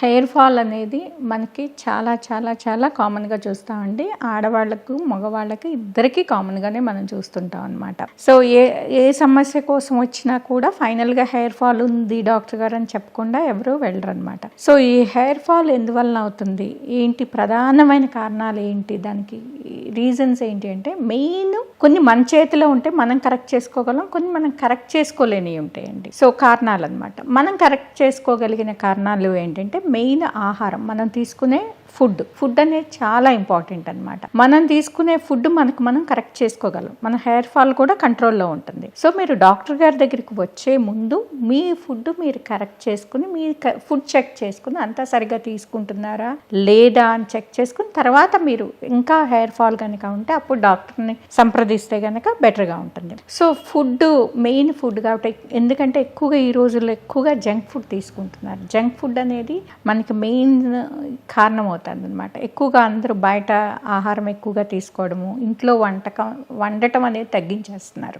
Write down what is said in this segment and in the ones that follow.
Hair fall అనేది మనకి చాలా చాలా చాలా కామన్గా చూస్తామండి. ఆడవాళ్ళకు మగవాళ్ళకి ఇద్దరికి కామన్గానే మనం చూస్తుంటాం అనమాట. సో ఏ సమస్య కోసం వచ్చినా కూడా ఫైనల్గా హెయిర్ ఫాల్ ఉంది డాక్టర్ గారు అని చెప్పకుండా ఎవరు వెళ్ళరు అనమాట. సో ఈ హెయిర్ ఫాల్ ఎందువలన అవుతుంది, ఏంటి ప్రధానమైన కారణాలు ఏంటి, దానికి రీజన్స్ ఏంటి అంటే మెయిన్ కొన్ని మన చేతిలో ఉంటే మనం కరెక్ట్ చేసుకోగలం, కొన్ని మనం కరెక్ట్ చేసుకోలేనివి ఉంటాయండి. సో కారణాలు అనమాట. మనం కరెక్ట్ చేసుకోగలిగిన కారణాలు ఏంటంటే మెయిన్ ఆహారం, మనం తీసుకునే ఫుడ్ అనేది చాలా ఇంపార్టెంట్ అనమాట. మనం తీసుకునే ఫుడ్ మనం కరెక్ట్ చేసుకోగలం, మన హెయిర్ ఫాల్ కూడా కంట్రోల్లో ఉంటుంది. సో మీరు డాక్టర్ గారి దగ్గరికి వచ్చే ముందు మీ ఫుడ్ మీరు కరెక్ట్ చేసుకుని, మీ ఫుడ్ చెక్ చేసుకుని అంతా సరిగా తీసుకుంటున్నారా లేదా అని చెక్ చేసుకుని తర్వాత మీరు ఇంకా హెయిర్ ఫాల్ కనుక ఉంటే అప్పుడు డాక్టర్ని సంప్రదిస్తే కనుక బెటర్గా ఉంటుంది. సో ఫుడ్ మెయిన్ ఫుడ్ కాబట్టి, ఎందుకంటే ఎక్కువగా ఈ రోజుల్లో ఎక్కువగా జంక్ ఫుడ్ తీసుకుంటున్నారు. జంక్ ఫుడ్ అనేది మనకి మెయిన్ కారణం అవుతుంది అనమాట. ఎక్కువగా అందరూ బయట ఆహారం ఎక్కువగా తీసుకోవడము, ఇంట్లో వండటం అనేది తగ్గించేస్తున్నారు.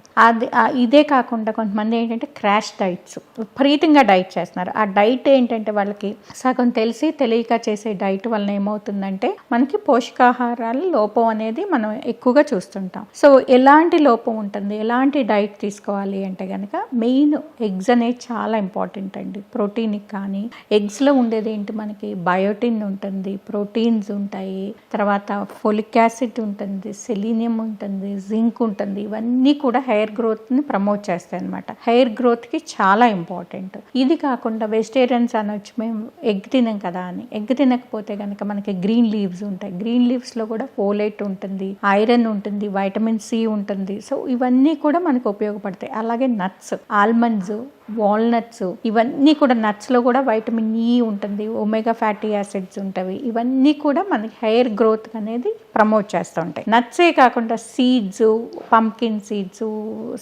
ఇదే కాకుండా కొంతమంది ఏంటంటే క్రాష్ డైట్స్, విపరీతంగా డైట్ చేస్తున్నారు. ఆ డైట్ ఏంటంటే వాళ్ళకి సగం తెలియక చేసే డైట్ వలన ఏమవుతుందంటే మనకి పోషకాహారాల లోపం అనేది మనం ఎక్కువగా చూస్తుంటాం. సో ఎలాంటి లోపం ఉంటుంది, ఎలాంటి డైట్ తీసుకోవాలి అంటే కనుక మెయిన్ ఎగ్స్ అనేది చాలా ఇంపార్టెంట్ అండి. ప్రోటీన్కి కానీ ఎగ్స్లో ఉండేది ఏంటి, మనకి బయోటిన్ ఉంటుంది, ప్రోటీన్స్ ఉంటాయి, తర్వాత ఫోలిక్ యాసిడ్ ఉంటుంది, సెలీనియం ఉంటుంది, జింక్ ఉంటుంది. ఇవన్నీ కూడా హెయిర్ గ్రోత్ని ప్రమోట్ చేస్తాయి అనమాట. హెయిర్ గ్రోత్కి చాలా ఇంపార్టెంట్. ఇది కాకుండా వెజిటేరియన్స్ అనొచ్చు, మేము ఎగ్ తినం కదా అని. ఎగ్ తినకపోతే కనుక మనకి గ్రీన్ లీవ్స్ ఉంటాయి. గ్రీన్ లీవ్స్లో కూడా ఫోలేట్ ఉంటుంది, ఐరన్ ఉంటుంది, వైటమిన్ సి ఉంటుంది. సో ఇవన్నీ కూడా మనకు ఉపయోగపడతాయి. అలాగే నట్స్, ఆల్మండ్స్, వాల్నట్స్, ఇవన్నీ కూడా నట్స్లో కూడా వైటమిన్ ఈ ఉంటుంది, ఒమేగా ఫ్యాటీ యాసిడ్స్ ఉంటాయి. ఇవన్నీ కూడా మనకి హెయిర్ గ్రోత్ అనేది ప్రమోట్ చేస్తూ ఉంటాయి. నట్సే కాకుండా seeds, pumpkin seeds,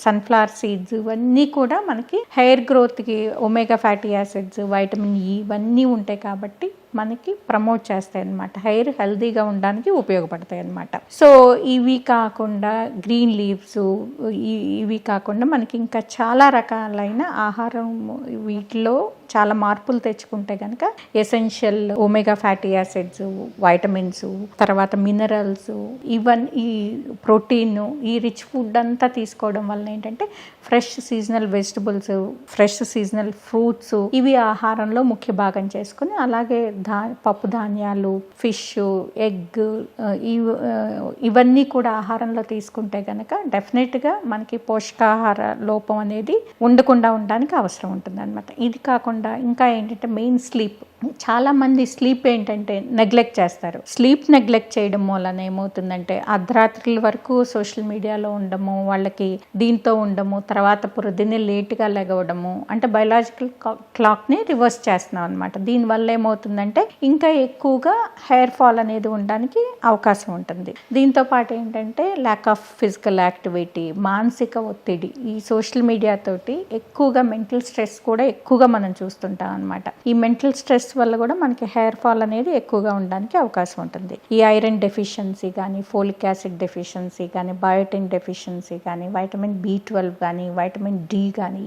sunflower seeds, ఇవన్నీ కూడా మనకి హెయిర్ గ్రోత్కి omega fatty acids, vitamin E ఇవన్నీ ఉంటాయి కాబట్టి మనకి ప్రమోట్ చేస్తాయి అన్నమాట. హెయిర్ హెల్తీగా ఉండడానికి ఉపయోగపడతాయి అన్నమాట. సో ఇవి కాకుండా గ్రీన్ లీవ్స్, ఇవి కాకుండా మనకి ఇంకా చాలా రకాలైన ఆహారం, వీటిలో చాలా మార్పులు తెచ్చుకుంటే కనుక essential omega fatty acids, vitamins, తర్వాత మినరల్స్, ఈ ప్రోటీన్, ఈ రిచ్ ఫుడ్ అంతా తీసుకోవడం వల్ల ఏంటంటే fresh seasonal vegetables, fresh seasonal fruits, ఇవి ఆహారంలో ముఖ్య భాగం చేసుకుని, అలాగే పప్పు ధాన్యాలు, ఫిష్, ఎగ్, ఇవన్నీ కూడా ఆహారంలో తీసుకుంటే కనుక డెఫినెట్గా మనకి పోషకాహార లోపం అనేది ఉండకుండా ఉండడానికి అవసరం ఉంటుంది అనమాట. ఇది కాకుండా ఇంకా ఏంటంటే మెయిన్ స్లీప్. చాలా మంది స్లీప్ ఏంటంటే నెగ్లెక్ట్ చేస్తారు. స్లీప్ నెగ్లెక్ట్ చేయడం వలన ఏమవుతుందంటే అర్ధరాత్రుల వరకు సోషల్ మీడియాలో ఉండము, వాళ్ళకి దీంతో ఉండము, తర్వాత పొద్దున్నే లేట్గా లెగవడము, అంటే బయలాజికల్ క్లాక్ని రివర్స్ చేస్తున్నాం అనమాట. దీనివల్ల ఏమవుతుందంటే ఇంకా ఎక్కువగా హెయిర్ ఫాల్ అనేది ఉండడానికి అవకాశం ఉంటుంది. దీంతో పాటు ఏంటంటే ల్యాక్ ఆఫ్ ఫిజికల్ యాక్టివిటీ, మానసిక ఒత్తిడి, ఈ సోషల్ మీడియా తోటి ఎక్కువగా మెంటల్ స్ట్రెస్ కూడా ఎక్కువగా మనం చూస్తుంటాం అనమాట. ఈ మెంటల్ స్ట్రెస్ వల్ల కూడా మనకి హెయిర్ ఫాల్ అనేది ఎక్కువగా ఉండడానికి అవకాశం ఉంటుంది. ఈ ఐరన్ డెఫిషియన్సీ కానీ, ఫోలిక్ యాసిడ్ డెఫిషియన్సీ కానీ, బయోటిన్ డెఫిషియన్సీ కానీ, వైటమిన్ B12 కానీ, వైటమిన్ డి కానీ,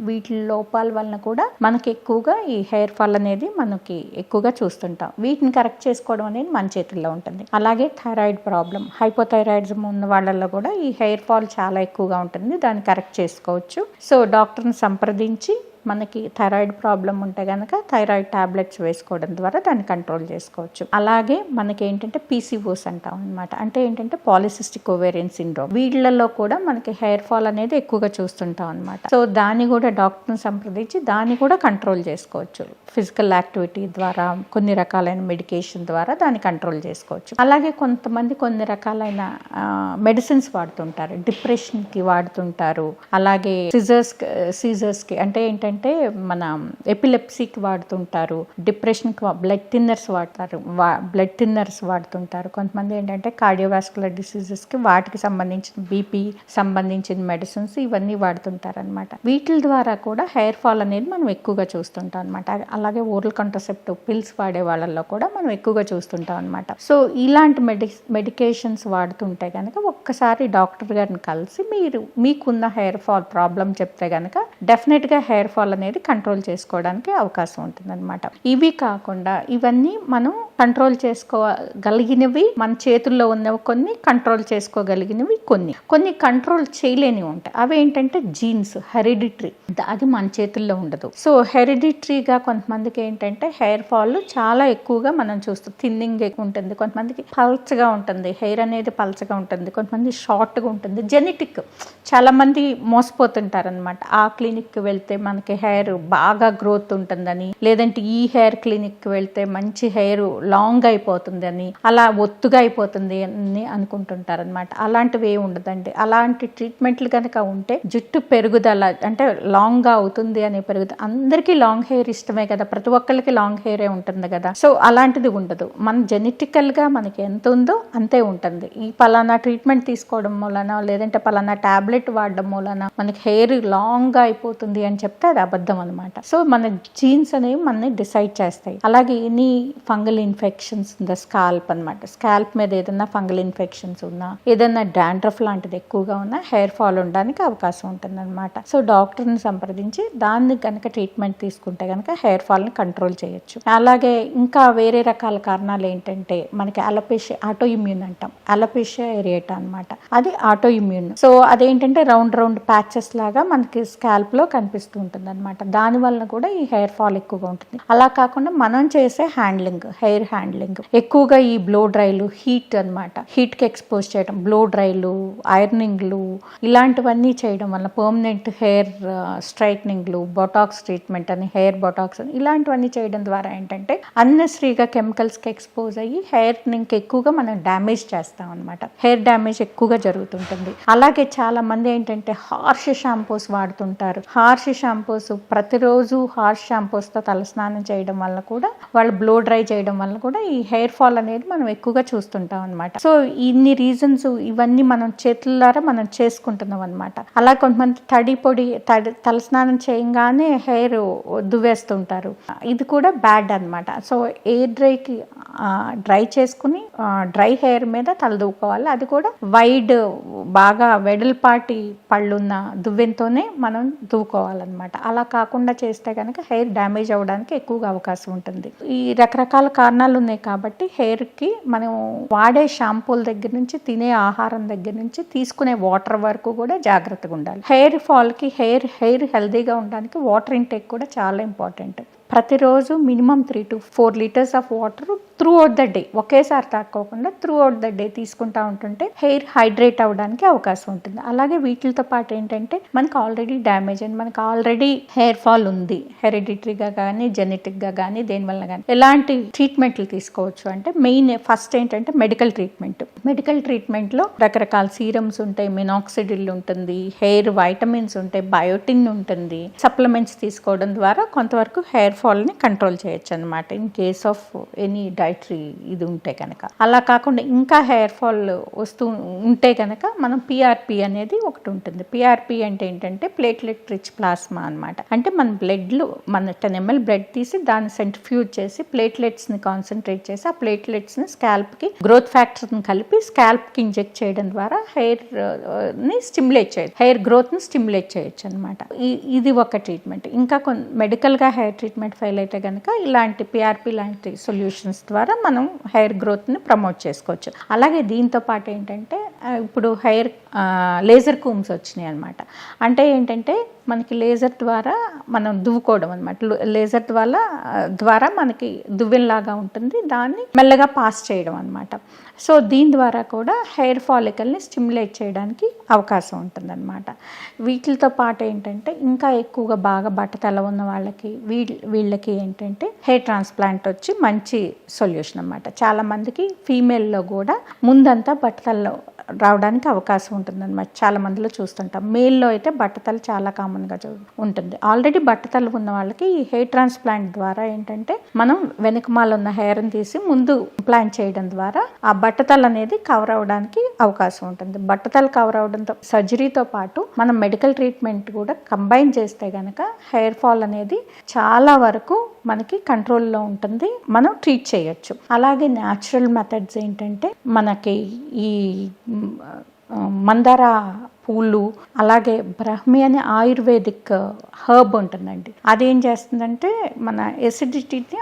వీటి లోపాల వలన కూడా మనకి ఎక్కువగా ఈ హెయిర్ ఫాల్ అనేది మనకి ఎక్కువగా చూస్తుంటాం. వీటిని కరెక్ట్ చేసుకోవడం అనేది మన చేతుల్లో ఉంటుంది. అలాగే థైరాయిడ్ ప్రాబ్లం, హైపోథైరాయిడిజం ఉన్న వాళ్ళల్లో కూడా ఈ హెయిర్ ఫాల్ చాలా ఎక్కువగా ఉంటుంది. దాన్ని కరెక్ట్ చేసుకోవచ్చు. సో డాక్టర్ని సంప్రదించి మనకి థైరాయిడ్ ప్రాబ్లం ఉంటే కనుక థైరాయిడ్ టాబ్లెట్స్ వేసుకోవడం ద్వారా దాన్ని కంట్రోల్ చేసుకోవచ్చు. అలాగే మనకి ఏంటంటే PCOS అంటాం అనమాట. అంటే ఏంటంటే పాలిసిస్టిక్ ఓవేరియన్ సిండ్రోమ్, వీళ్ళల్లో కూడా మనకి హెయిర్ ఫాల్ అనేది ఎక్కువగా చూస్తుంటాం అనమాట. సో దాన్ని కూడా డాక్టర్ని సంప్రదించి దాన్ని కూడా కంట్రోల్ చేసుకోవచ్చు. ఫిజికల్ యాక్టివిటీ ద్వారా, కొన్ని రకాలైన మెడికేషన్ ద్వారా దాన్ని కంట్రోల్ చేసుకోవచ్చు. అలాగే కొంతమంది కొన్ని రకాలైన మెడిసిన్స్ వాడుతుంటారు, డిప్రెషన్కి వాడుతుంటారు. అలాగే సీజర్స్కి అంటే ఏంటంటే మన ఎపిలెప్సీకి వాడుతుంటారు, డిప్రెషన్కి బ్లడ్ థిన్నర్స్ వాడుతుంటారు. కొంతమంది ఏంటంటే కార్డియోవాస్కులర్ డిసీజెస్కి వాటికి సంబంధించిన బీపీ సంబంధించిన మెడిసిన్స్ ఇవన్నీ వాడుతుంటారు అనమాట. వీటి ద్వారా కూడా హెయిర్ ఫాల్ అనేది మనం ఎక్కువగా చూస్తుంటాం అనమాట. అలాగే ఓరల్ కాంట్రసెప్టివ్ పిల్స్ వాడే వాళ్ళల్లో కూడా మనం ఎక్కువగా చూస్తుంటాం అనమాట. సో ఇలాంటి మెడికేషన్స్ వాడుతుంటే కనుక ఒక్కసారి డాక్టర్ గారిని కలిసి మీకున్న హెయిర్ ఫాల్ ప్రాబ్లం చెప్తే కనుక డెఫినెట్గా హెయిర్ ఫాల్ ఫాల్ అనేది కంట్రోల్ చేసుకోవడానికి అవకాశం ఉంటుంది అనమాట. ఇవి కాకుండా ఇవన్నీ మనం కంట్రోల్ చేసుకోగలిగినవి, మన చేతుల్లో ఉన్నవి కొన్ని, కంట్రోల్ చేసుకోగలిగినవి కొన్ని కంట్రోల్ చేయలేనివి ఉంటాయి. అవి ఏంటంటే జీన్స్, హెరిడిటరీ, అది మన చేతుల్లో ఉండదు. సో హెరిడిటరీగా కొంతమందికి ఏంటంటే హెయిర్ ఫాల్ చాలా ఎక్కువగా మనం చూస్తాం. థిన్నింగ్ ఎక్కువ ఉంటుంది, కొంతమందికి పల్చగా ఉంటుంది, హెయిర్ అనేది పల్చగా ఉంటుంది, కొంతమంది షార్ట్గా ఉంటుంది. జెనెటిక్, చాలా మంది మోసపోతుంటారు అనమాట. ఆ క్లినిక్కి వెళ్తే మనకి హెయిర్ బాగా గ్రోత్ ఉంటుందని, లేదంటే ఈ హెయిర్ క్లినిక్కి వెళ్తే మంచి హెయిర్ లాంగ్ అయిపోతుంది అని, అలా ఒత్తుగా అయిపోతుంది అని అనుకుంటుంటారు అనమాట. అలాంటివి ఏమి ఉండదండి. అలాంటి ట్రీట్మెంట్లు కనుక ఉంటే జుట్టు పెరుగుదల అంటే లాంగ్గా అవుతుంది అనే పెరుగుదల. అందరికీ లాంగ్ హెయిర్ ఇష్టమే కదా, ప్రతి ఒక్కరికి లాంగ్ హెయిరే ఉంటుంది కదా. సో అలాంటిది ఉండదు. మన జెనెటికల్గా మనకి ఎంత ఉందో అంతే ఉంటుంది. ఈ పలానా ట్రీట్మెంట్ తీసుకోవడం మూలన, లేదంటే పలానా టాబ్లెట్ వాడడం మూలన మనకి హెయిర్ లాంగ్గా అయిపోతుంది అని చెప్తే అది అబద్ధం అనమాట. సో మన జీన్స్ అనేవి మనని డిసైడ్ చేస్తాయి. అలాగే any fungal infections the scalp అనమాట. స్కాల్ప్ మీద ఏదైనా ఫంగల్ ఇన్ఫెక్షన్స్ ఉన్నా, ఏదైనా డాండ్రఫ్ లాంటిది ఎక్కువగా ఉన్నా హెయిర్ ఫాల్ ఉండడానికి అవకాశం ఉంటుంది అనమాట. సో డాక్టర్ని సంప్రదించి దాన్ని కనుక ట్రీట్మెంట్ తీసుకుంటే కనుక హెయిర్ ఫాల్ని కంట్రోల్ చేయొచ్చు. అలాగే ఇంకా వేరే రకాల కారణాలు ఏంటంటే మనకి అలోపేషియా, ఆటో ఇమ్యూన్ అంటాం, అలోపేషియా ఏరియేటా అనమాట. అది ఆటో ఇమ్యూన్. సో అదేంటంటే రౌండ్ ప్యాచెస్ లాగా మనకి స్కాల్ప్ లో కనిపిస్తూ ఉంటుంది అనమాట. దాని వలన కూడా ఈ హెయిర్ ఫాల్ ఎక్కువగా ఉంటుంది. అలా కాకుండా మనం చేసే హ్యాండ్లింగ్, హెయిర్ హ్యాండ్లింగ్ ఎక్కువగా ఈ బ్లో డ్రైలు, హీట్ అనమాట, హీట్ కి ఎక్స్పోజ్ చేయడం, బ్లో డ్రైలు, ఐరనింగ్లు, ఇలాంటివన్నీ చేయడం వల్ల, పర్మనెంట్ హెయిర్ స్ట్రైట్నింగ్లు, బొటాక్స్ ట్రీట్మెంట్ అని, హెయిర్ బొటాక్స్ అని, ఇలాంటివన్నీ చేయడం ద్వారా ఏంటంటే అన్నెసరీగా కెమికల్స్ కి ఎక్స్పోజ్ అయ్యి హెయిర్ ని ఎక్కువగా మనం డ్యామేజ్ చేస్తాం అనమాట. హెయిర్ డ్యామేజ్ ఎక్కువగా జరుగుతుంటుంది. అలాగే చాలా మంది ఏంటంటే హార్ష్ షాంపూస్ వాడుతుంటారు. హార్ష్ షాంపూస్, ప్రతిరోజు హార్ష్ షాంపూస్ తో తలస్నానం చేయడం వల్ల కూడా, వాళ్ళు బ్లో డ్రై చేయడం వల్ల కూడా ఈ హెయిర్ ఫాల్ అనేది మనం ఎక్కువగా చూస్తుంటాం అనమాట. సో ఇన్ని రీజన్స్, ఇవన్నీ మనం చేతుల ద్వారా మనం చేసుకుంటున్నాం అనమాట. అలా కొంతమంది తలస్నానం చేయగానే హెయిర్ దువ్వేస్తుంటారు. ఇది కూడా బ్యాడ్ అనమాట. సో ఎయిర్ డ్రై చేసుకుని డ్రై హెయిర్ మీద తలదూకోవాలి. అది కూడా వైడ్, బాగా వెడల్పాటి పళ్ళున్న దువ్వెంతోనే మనం దువ్వుకోవాలన్నమాట. అలా కాకుండా చేస్తే కనుక హెయిర్ డ్యామేజ్ అవ్వడానికి ఎక్కువగా అవకాశం ఉంటుంది. ఈ రకరకాల కారణాలు ఉన్నాయి కాబట్టి హెయిర్ కి మనం వాడే షాంపూల దగ్గర నుంచి, తినే ఆహారం దగ్గర నుంచి, తీసుకునే వాటర్ వరకు కూడా జాగ్రత్తగా ఉండాలి. హెయిర్ ఫాల్ కి, హెయిర్ హెల్దీగా ఉండడానికి వాటర్ ఇంటేక్ కూడా చాలా ఇంపార్టెంట్. ప్రతిరోజు minimum 3 to 4 litres of water through out the day, ఒకేసారి తాక్కోకుండా త్రూ అవుట్ ద డే తీసుకుంటా ఉంటుంటే హెయిర్ హైడ్రేట్ అవ్వడానికి అవకాశం ఉంటుంది. అలాగే వీటితో పాటు ఏంటంటే మనకు ఆల్రెడీ డ్యామేజ్ అండ్ మనకు ఆల్రెడీ హెయిర్ ఫాల్ ఉంది, హెరిడిటరీగా కానీ, జెనెటిక్గా కానీ, దేనివల్ల కానీ ఎలాంటి ట్రీట్మెంట్లు తీసుకోవచ్చు అంటే, మెయిన్ ఫస్ట్ ఏంటంటే మెడికల్ ట్రీట్మెంట్లో రకరకాల సీరమ్స్ ఉంటాయి, మినాక్సిడిల్ ఉంటుంది, హెయిర్ వైటమిన్స్ ఉంటాయి, బయోటిన్ ఉంటుంది. సప్లిమెంట్స్ తీసుకోవడం ద్వారా కొంతవరకు హెయిర్ ఫాల్ ని కంట్రోల్ చేయొచ్చు అనమాట, in case of any dietary ఇది ఉంటే కనుక. అలా కాకుండా ఇంకా హెయిర్ ఫాల్ వస్తూ ఉంటే కనుక మనం పిఆర్పి అనేది ఒకటి ఉంటుంది. పిఆర్పి అంటే ఏంటంటే ప్లేట్లెట్ రిచ్ ప్లాస్మా అనమాట. అంటే మన బ్లడ్లో మన 10 ml బ్లడ్ తీసి దాన్ని సెంట్రిఫ్యూజ్ చేసి ప్లేట్లెట్స్ ని కాన్సన్ట్రేట్ చేసి ఆ ప్లేట్లెట్స్ ని స్కాల్ప్ కి గ్రోత్ ఫ్యాక్టర్ ని కలిపి స్కాల్ప్ కి ఇంజెక్ట్ చేయడం ద్వారా హెయిర్ ని స్టిమ్యులేట్ చేయొచ్చు, హెయిర్ గ్రోత్ ని స్టిమ్యులేట్ చేయొచ్చు అనమాట. ఇది ఒక ట్రీట్మెంట్. ఇంకా మెడికల్ గా హెయిర్ ట్రీట్మెంట్ ఫెయిల్ అయితే కనుక ఇలాంటి పిఆర్పి లాంటి సొల్యూషన్స్ ద్వారా మనం హెయిర్ గ్రోత్ ని ప్రమోట్ చేసుకోవచ్చు. అలాగే దీంతో పాటు ఏంటంటే ఇప్పుడు హెయిర్ లేజర్ కూమ్స్ వచ్చినాయి అనమాట. అంటే ఏంటంటే మనకి లేజర్ ద్వారా మనం దువ్వుకోవడం అనమాట. లేజర్ ద్వారా మనకి దువ్వెనలాగా ఉంటుంది, దాన్ని మెల్లగా పాస్ చేయడం అనమాట. సో దీని ద్వారా కూడా హెయిర్ ఫాలికల్ని స్టిమ్యులేట్ చేయడానికి అవకాశం ఉంటుంది అనమాట. వీటితో పాటు ఏంటంటే ఇంకా ఎక్కువగా బాగా బట్టతల ఉన్న వాళ్ళకి, వీళ్ళకి ఏంటంటే హెయిర్ ట్రాన్స్ప్లాంట్ వచ్చి మంచి సొల్యూషన్ అనమాట. చాలా మందికి ఫీమేల్లో కూడా ముందంతా బట్టతల్లో రావడానికి అవకాశం ఉంటుంది అనమాట. చాలా మందిలో చూస్తుంటాం. మేల్లో అయితే బట్టతలు చాలా కామన్గా ఉంటుంది. ఆల్రెడీ బట్టతలు ఉన్న వాళ్ళకి ఈ హెయిర్ ట్రాన్స్ప్లాంట్ ద్వారా ఏంటంటే మనం వెనకమాల ఉన్న హెయిర్ని తీసి ముందు ప్లాంట్ చేయడం ద్వారా ఆ బట్టతలు అనేది కవర్ అవడానికి అవకాశం ఉంటుంది. బట్టతలు కవర్ అవడంతో సర్జరీతో పాటు మనం మెడికల్ ట్రీట్మెంట్ కూడా కంబైన్ చేస్తే గనక హెయిర్ ఫాల్ అనేది చాలా వరకు మనకి కంట్రోల్లో ఉంటుంది, మనం ట్రీట్ చేయొచ్చు. అలాగే న్యాచురల్ మెథడ్స్ ఏంటంటే మనకి ఈ మందార పూలు, అలాగే బ్రహ్మి అనే ఆయుర్వేదిక్ హర్బ్ ఉంటుందండి. అదేం చేస్తుందంటే మన ఎసిడిటీని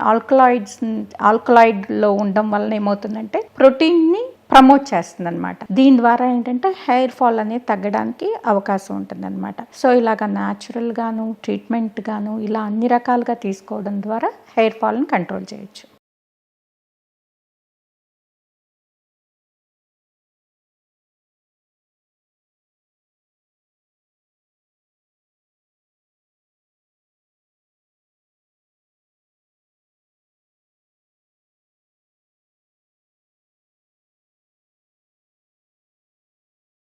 ఆల్కలాయిడ్లో ఉండడం వల్ల ఏమవుతుందంటే ప్రోటీన్ని ప్రమోట్ చేస్తుంది అనమాట. దీని ద్వారా ఏంటంటే హెయిర్ ఫాల్ అనేది తగ్గడానికి అవకాశం ఉంటుంది అనమాట. సో ఇలాగ న్యాచురల్ గాను ట్రీట్మెంట్ గాను ఇలా అన్ని రకాలుగా తీసుకోవడం ద్వారా హెయిర్ ఫాల్ని కంట్రోల్ చేయొచ్చు.